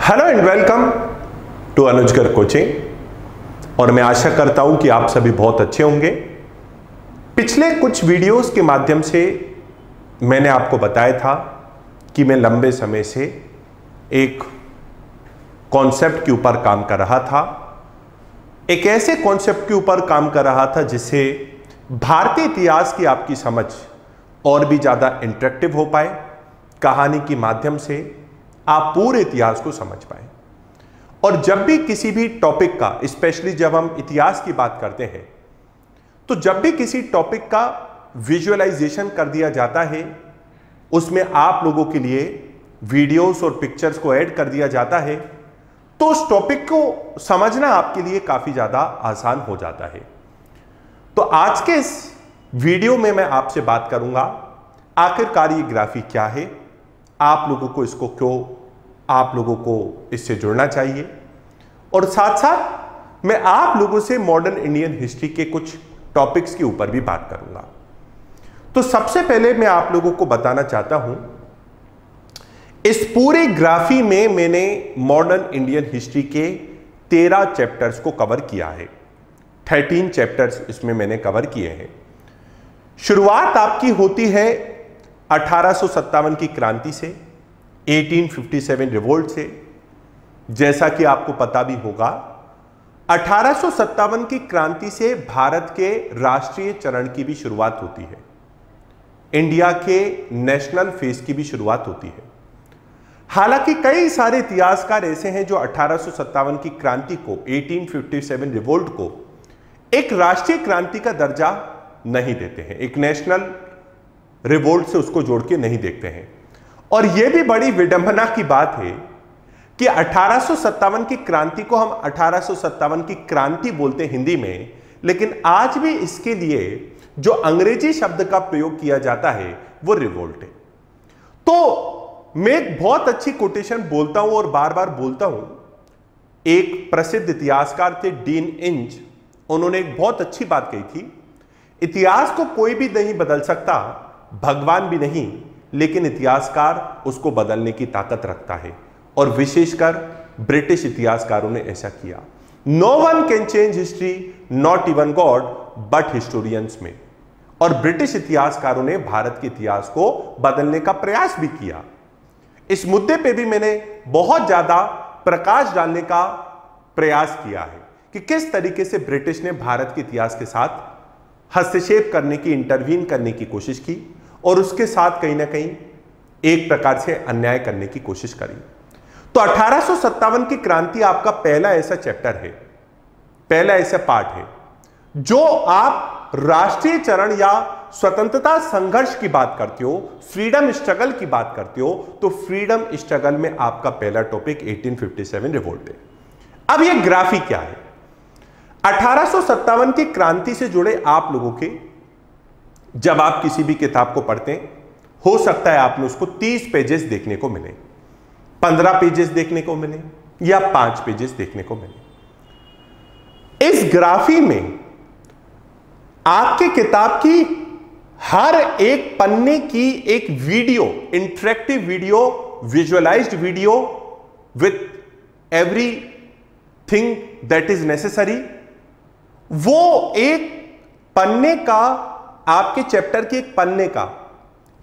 Hello and welcome to Anujkar coaching. और मैं आशा करता हूं कि आप सभी बहुत अच्छे होंगे। पिछले कुछ वीडियोस के माध्यम से मैंने आपको बताया था कि मैं लंबे समय से एक कॉन्सेप्ट के ऊपर काम कर रहा था, एक ऐसे कॉन्सेप्ट के ऊपर काम कर रहा था जिससे भारतीय इतिहास की आपकी समझ और भी ज़्यादा इंटरेक्टिव हो पाए। कहानी के माध्यम से आप पूरे इतिहास को समझ पाए। और जब भी किसी भी टॉपिक का, स्पेशली जब हम इतिहास की बात करते हैं, तो जब भी किसी टॉपिक का विजुअलाइजेशन कर दिया जाता है, उसमें आप लोगों के लिए वीडियोस और पिक्चर्स को ऐड कर दिया जाता है, तो उस टॉपिक को समझना आपके लिए काफी ज्यादा आसान हो जाता है। तो आज के इस वीडियो में मैं आपसे बात करूंगा आखिरकार ये ग्राफी क्या है, आप लोगों को इसको क्यों, आप लोगों को इससे जुड़ना चाहिए, और साथ साथ मैं आप लोगों से मॉडर्न इंडियन हिस्ट्री के कुछ टॉपिक्स के ऊपर भी बात करूंगा। तो सबसे पहले मैं आप लोगों को बताना चाहता हूं, इस पूरे ग्राफी में मैंने मॉडर्न इंडियन हिस्ट्री के 13 चैप्टर्स को कवर किया है। 13 चैप्टर्स इसमें मैंने कवर किए हैं। शुरुआत आपकी होती है 1857 की क्रांति से, 1857 रिवोल्ट से। जैसा कि आपको पता भी होगा, 1857 की क्रांति से भारत के राष्ट्रीय चरण की भी शुरुआत होती है, इंडिया के नेशनल फेज की भी शुरुआत होती है। हालांकि कई सारे इतिहासकार ऐसे हैं जो 1857 की क्रांति को, 1857 रिवोल्ट को एक राष्ट्रीय क्रांति का दर्जा नहीं देते हैं, एक नेशनल रिवोल्ट से उसको जोड़ के नहीं देखते हैं। और यह भी बड़ी विडंबना की बात है कि 1857 की क्रांति को हम 1857 की क्रांति बोलते हैं हिंदी में, लेकिन आज भी इसके लिए जो अंग्रेजी शब्द का प्रयोग किया जाता है वो रिवोल्ट है। तो मैं एक बहुत अच्छी कोटेशन बोलता हूं और बार बार बोलता हूं। एक प्रसिद्ध इतिहासकार थे डीन इंच, उन्होंने एक बहुत अच्छी बात कही थी, इतिहास को कोई भी नहीं बदल सकता, भगवान भी नहीं, लेकिन इतिहासकार उसको बदलने की ताकत रखता है। और विशेषकर ब्रिटिश इतिहासकारों ने ऐसा किया। No one can change history, not even god but historians में। और ब्रिटिश इतिहासकारों ने भारत के इतिहास को बदलने का प्रयास भी किया। इस मुद्दे पे भी मैंने बहुत ज्यादा प्रकाश डालने का प्रयास किया है कि किस तरीके से ब्रिटिश ने भारत के इतिहास के साथ हस्तक्षेप करने की, इंटरवीन करने की कोशिश की और उसके साथ कहीं ना कहीं एक प्रकार से अन्याय करने की कोशिश करी। तो 1857 की क्रांति आपका पहला ऐसा चैप्टर है, पहला ऐसा पार्ट है जो आप राष्ट्रीय चरण या स्वतंत्रता संघर्ष की बात करते हो, फ्रीडम स्ट्रगल की बात करते हो, तो फ्रीडम स्ट्रगल में आपका पहला टॉपिक 1857 रिवोल्ट है। अब यह ग्राफी क्या है? 1857 की क्रांति से जुड़े आप लोगों के, जब आप किसी भी किताब को पढ़ते हैं, हो सकता है आपने उसको 30 पेजेस देखने को मिले, 15 पेजेस देखने को मिले या 5 पेजेस देखने को मिले। इस ग्राफी में आपके किताब की हर एक पन्ने की एक video, interactive video, visualised video with everything that is necessary, वो एक पन्ने का, आपके चैप्टर के एक पन्ने का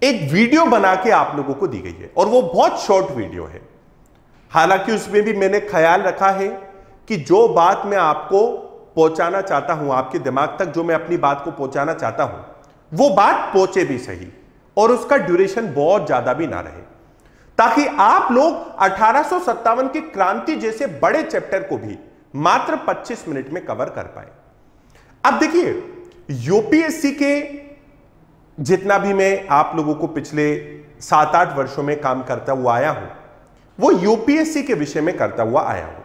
एक वीडियो बना के आप लोगों को दी गई है। और वो बहुत शॉर्ट वीडियो है। हालांकि उसमें भी मैंने ख्याल रखा है कि जो बात मैं आपको पहुंचाना चाहता हूं, आपके दिमाग तक जो मैं अपनी बात को पहुंचाना चाहता हूं, वो बात पहुंचे भी सही और उसका ड्यूरेशन बहुत ज्यादा भी ना रहे, ताकि आप लोग 1857 की क्रांति जैसे बड़े चैप्टर को भी मात्र 25 मिनट में कवर कर पाए। अब देखिए, यूपीएससी के जितना भी मैं आप लोगों को पिछले 7-8 वर्षों में काम करता हुआ आया हूं, वो यूपीएससी के विषय में करता हुआ आया हूं।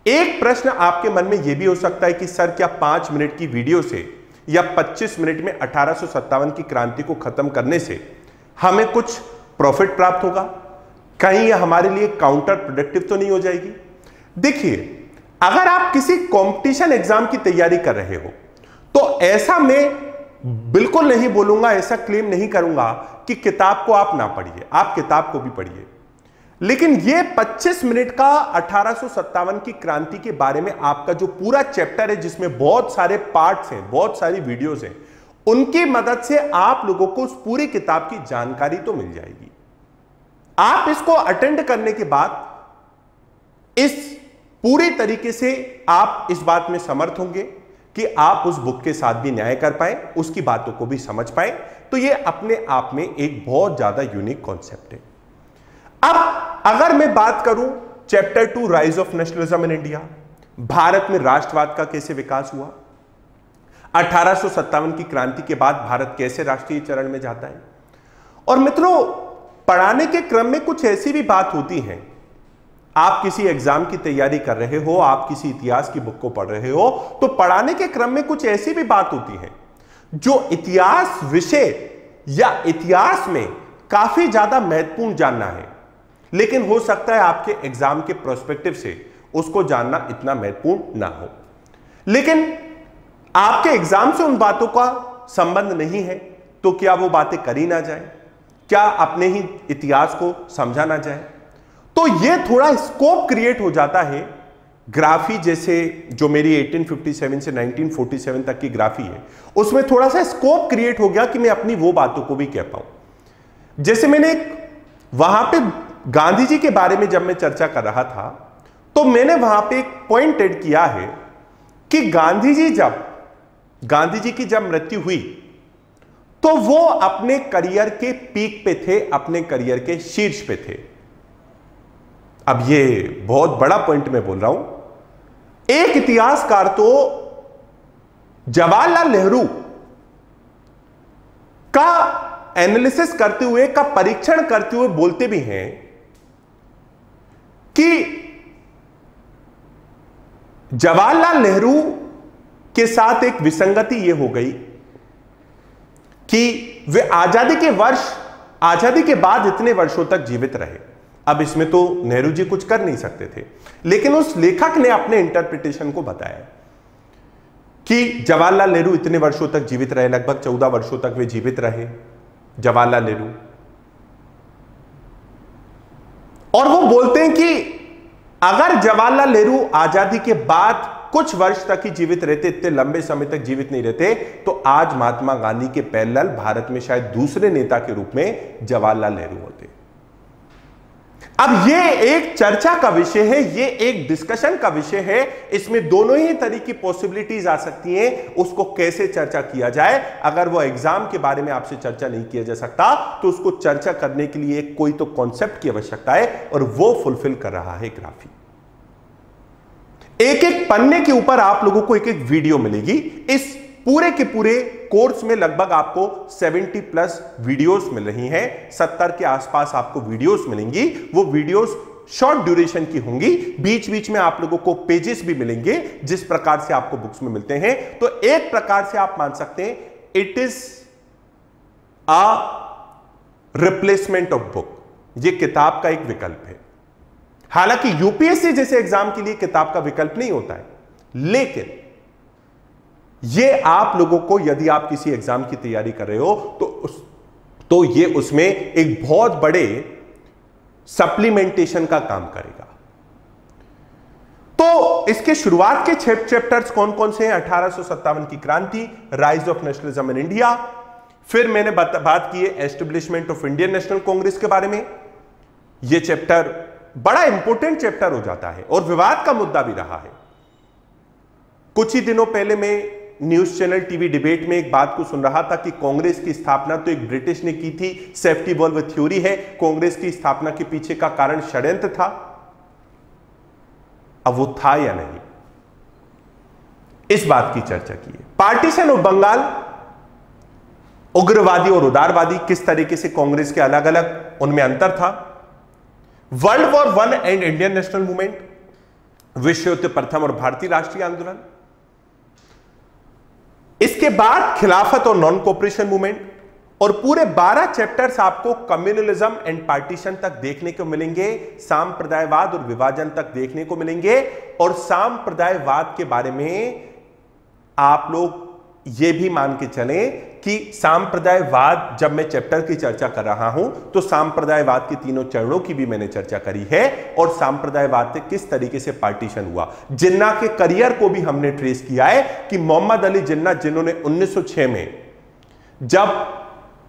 एक प्रश्न आपके मन में यह भी हो सकता है कि सर, क्या 5 मिनट की वीडियो से या 25 मिनट में 1857 की क्रांति को खत्म करने से हमें कुछ प्रॉफिट प्राप्त होगा? कहीं यह हमारे लिए काउंटर प्रोडक्टिव तो नहीं हो जाएगी? देखिए, अगर आप किसी कंपटीशन एग्जाम की तैयारी कर रहे हो, तो ऐसा मैं बिल्कुल नहीं बोलूंगा, ऐसा क्लेम नहीं करूंगा कि किताब को आप ना पढ़िए, आप किताब को भी पढ़िए। लेकिन ये 25 मिनट का 1857 की क्रांति के बारे में आपका जो पूरा चैप्टर है, जिसमें बहुत सारे पार्ट्स हैं, बहुत सारी वीडियोस हैं, उनकी मदद से आप लोगों को उस पूरी किताब की जानकारी तो मिल जाएगी। आप इसको अटेंड करने के बाद इस पूरी तरीके से आप इस बात में समर्थ होंगे कि आप उस बुक के साथ भी न्याय कर पाए, उसकी बातों को भी समझ पाए। तो ये अपने आप में एक बहुत ज्यादा यूनिक कॉन्सेप्ट है। अब अगर मैं बात करूं chapter 2 rise of nationalism in India, Bharat में राष्ट्रवाद का कैसे विकास हुआ, 1857 की क्रांति के बाद भारत कैसे राष्ट्रीय चरण में जाता है। और मित्रों, पढ़ाने के क्रम में कुछ ऐसी भी बात होती है, आप किसी एग्जाम की तैयारी कर रहे हो, आप किसी इतिहास की बुक को पढ़ रहे हो, तो पढ़ाने के क्रम में कुछ ऐसी भी बात होती है जो इतिहास विषय या इतिहास में काफी ज्यादा महत्वपूर्ण जानना है, लेकिन हो सकता है आपके एग्जाम के प्रोस्पेक्टिव से उसको जानना इतना महत्वपूर्ण ना हो। लेकिन आपके एग्जाम से उन बातों का संबंध नहीं है, तो क्या वो बातें करी ना जाए, क्या अपने ही इतिहास को समझा ना जाए। तो ये थोड़ा स्कोप क्रिएट हो जाता है। ग्राफी जैसे जो मेरी 1857 से 1947 तक की ग्राफी है, उसमें थोड़ा सा स्कोप क्रिएट हो गया कि मैं अपनी वो बातों को भी कह पाऊं। जैसे मैंने वहां पे गांधी जी के बारे में जब मैं चर्चा कर रहा था, तो मैंने वहां पे एक पॉइंट ऐड किया है कि गांधी जी की जब मृत्यु हुई तो वो अपने करियर के पीक पे थे, अपने करियर के शीर्ष पे थे। अब ये बहुत बड़ा पॉइंट मैं बोल रहा हूं। एक इतिहासकार तो जवाहरलाल नेहरू का एनालिसिस करते हुए, का परीक्षण करते हुए बोलते भी हैं कि जवाहरलाल नेहरू के साथ एक विसंगति यह हो गई कि वे आजादी के बाद इतने वर्षों तक जीवित रहे। अब इसमें तो नेहरू जी कुछ कर नहीं सकते थे, लेकिन उस लेखक ने अपने इंटरप्रिटेशन को बताया कि जवाहरलाल नेहरू इतने वर्षों तक जीवित रहे, लगभग 14 वर्षों तक वे जीवित रहे जवाहरलाल नेहरू। और वो बोलते हैं कि अगर जवाहरलाल नेहरू आजादी के बाद कुछ वर्ष तक ही जीवित रहते, इतने लंबे समय तक जीवित नहीं रहते, तो आज महात्मा गांधी के पैरेलल भारत में शायद दूसरे नेता के रूप में जवाहरलाल नेहरू होते। अब ये एक चर्चा का विषय है, ये एक डिस्कशन का विषय है। इसमें दोनों ही तरह की पॉसिबिलिटीज आ सकती हैं, उसको कैसे चर्चा किया जाए। अगर वो एग्जाम के बारे में आपसे चर्चा नहीं किया जा सकता, तो उसको चर्चा करने के लिए कोई तो कॉन्सेप्ट की आवश्यकता है, और वो फुलफिल कर रहा है ग्राफी। एक एक पन्ने के ऊपर आप लोगों को एक एक वीडियो मिलेगी। इस पूरे के पूरे कोर्स में लगभग आपको 70+ वीडियोस मिल रही हैं, 70 के आसपास आपको वीडियोस मिलेंगी। वो वीडियोस शॉर्ट ड्यूरेशन की होंगी, बीच बीच में आप लोगों को पेजेस भी मिलेंगे, जिस प्रकार से आपको बुक्स में मिलते हैं। तो एक प्रकार से आप मान सकते हैं it is a replacement of book. ये किताब का एक विकल्प है। हालांकि यूपीएससी जैसे एग्जाम के लिए किताब का विकल्प नहीं होता है, लेकिन ये आप लोगों को, यदि आप किसी एग्जाम की तैयारी कर रहे हो, तो ये उसमें एक बहुत बड़े सप्लीमेंटेशन का काम करेगा। तो इसके शुरुआत के चैप्टर्स कौन कौन से हैं? 1857 की क्रांति, rise of nationalism in India. फिर मैंने बात की है establishment of Indian national Congress के बारे में। यह चैप्टर बड़ा इंपॉर्टेंट चैप्टर हो जाता है और विवाद का मुद्दा भी रहा है। कुछ ही दिनों पहले मैं न्यूज चैनल टीवी डिबेट में एक बात को सुन रहा था कि कांग्रेस की स्थापना तो एक ब्रिटिश ने की थी, सेफ्टी वॉल्व थ्योरी है, कांग्रेस की स्थापना के पीछे का कारण षड्यंत्र था। अब वो था या नहीं, इस बात की चर्चा की है। पार्टीशन ऑफ बंगाल, उग्रवादी और उदारवादी, किस तरीके से कांग्रेस के अलग अलग उनमें अंतर था। World war 1 and Indian national movement, विश्व युद्ध प्रथम और भारतीय राष्ट्रीय आंदोलन। इसके बाद खिलाफत और नॉन कोऑपरेशन मूवमेंट, और पूरे 12 चैप्टर्स आपको कम्युनलिज्म एंड पार्टीशन तक देखने को मिलेंगे, सांप्रदायवाद और विभाजन तक देखने को मिलेंगे। और सांप्रदायवाद के बारे में आप लोग यह भी मान के चलें कि सांप्रदायवाद, जब मैं चैप्टर की चर्चा कर रहा हूं तो सांप्रदायवाद के तीनों चरणों की भी मैंने चर्चा करी है और सांप्रदायवाद से किस तरीके से पार्टीशन हुआ। जिन्ना के करियर को भी हमने ट्रेस किया है कि मोहम्मद अली जिन्ना, जिन्होंने 1906 में जब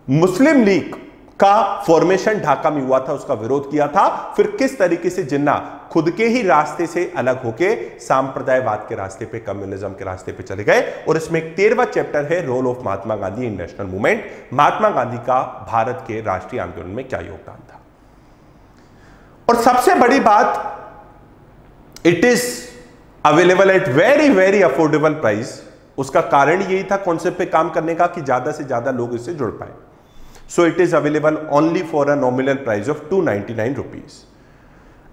मुस्लिम लीग का फॉर्मेशन ढाका में हुआ था उसका विरोध किया था, फिर किस तरीके से जिन्ना खुद के ही रास्ते से अलग होके सांप्रदायवाद के रास्ते पे, कम्युनिज्म के रास्ते पे चले गए। और इसमें एक 13वां चैप्टर है role of Mahatma Gandhi in national movement, Mahatma Gandhi का भारत के राष्ट्रीय आंदोलन में क्या योगदान था। और सबसे बड़ी बात, it is available at very very affordable price. उसका कारण यही था कॉन्सेप्ट पे काम करने का कि ज्यादा से ज्यादा लोग इससे जुड़ पाए। So it is available only for a nominal price of 299 rupees.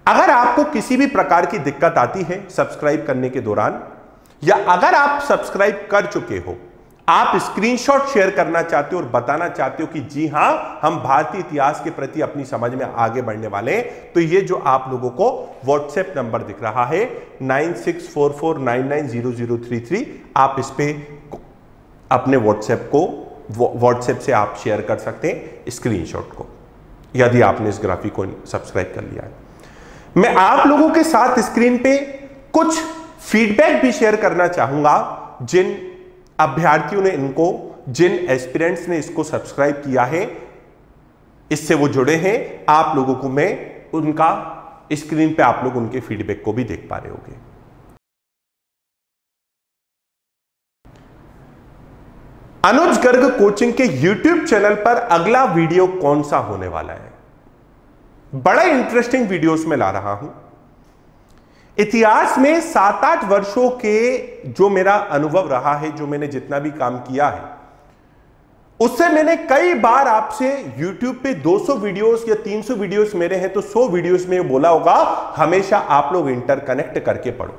अगर आपको किसी भी प्रकार की दिक्कत आती है सब्सक्राइब करने के दौरान, या अगर आप सब्सक्राइब कर चुके हो, आप स्क्रीनशॉट शेयर करना चाहते हो और बताना चाहते हो कि जी हां, हम भारतीय इतिहास के प्रति अपनी समझ में आगे बढ़ने वाले हैं, तो ये जो आप लोगों को व्हाट्सएप नंबर दिख रहा है 9644990033, आप इस पे अपने व्हाट्सएप से आप शेयर कर सकते हैं स्क्रीनशॉट को, यदि आपने इस ग्राफिक को सब्सक्राइब कर लिया है। मैं आप लोगों के साथ स्क्रीन पे कुछ फीडबैक भी शेयर करना चाहूंगा। जिन अभ्यर्थियों ने जिन एस्पिरेंट्स ने इसको सब्सक्राइब किया है, इससे वो जुड़े हैं, आप लोगों को मैं उनका स्क्रीन पे आप लोग उनके फीडबैक को भी देख पा रहे होंगे। अनुज गर्ग कोचिंग के YouTube चैनल पर अगला वीडियो कौन सा होने वाला है? बड़ा इंटरेस्टिंग वीडियोस में ला रहा हूं। इतिहास में 7-8 वर्षों के जो मेरा अनुभव रहा है, जो मैंने जितना भी काम किया है, उससे मैंने कई बार आपसे YouTube पे 200 वीडियोस या 300 वीडियोस मेरे हैं तो 100 वीडियोस में बोला होगा, हमेशा आप लोग इंटरकनेक्ट करके पढ़ो।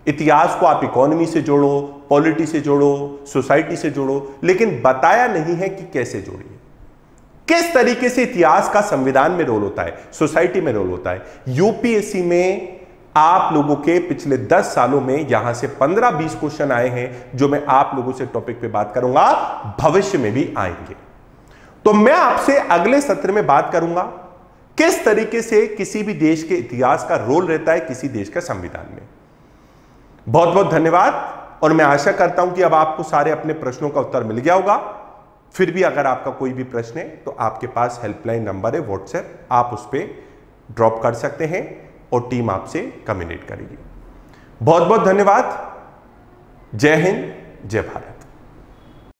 इतिहास को आप इकोनॉमी से जोड़ो, पॉलिटी से जोड़ो, सोसाइटी से जोड़ो, लेकिन बताया नहीं है कि कैसे जोड़िए, किस तरीके से इतिहास का संविधान में रोल होता है, सोसाइटी में रोल होता है। यूपीएससी में आप लोगों के पिछले 10 सालों में यहां से 15-20 क्वेश्चन आए हैं, जो मैं आप लोगों से टॉपिक पे बात करूंगा, भविष्य में भी आएंगे। तो मैं आपसे अगले सत्र में बात करूंगा किस तरीके से किसी भी देश के इतिहास का रोल रहता है किसी देश के संविधान में। बहुत बहुत धन्यवाद, और मैं आशा करता हूं कि अब आपको सारे अपने प्रश्नों का उत्तर मिल गया होगा। फिर भी अगर आपका कोई भी प्रश्न है तो आपके पास हेल्पलाइन नंबर है व्हाट्सएप, आप उस पर ड्रॉप कर सकते हैं और टीम आपसे कम्युनिकेट करेगी। बहुत बहुत धन्यवाद। जय हिंद, जय भारत।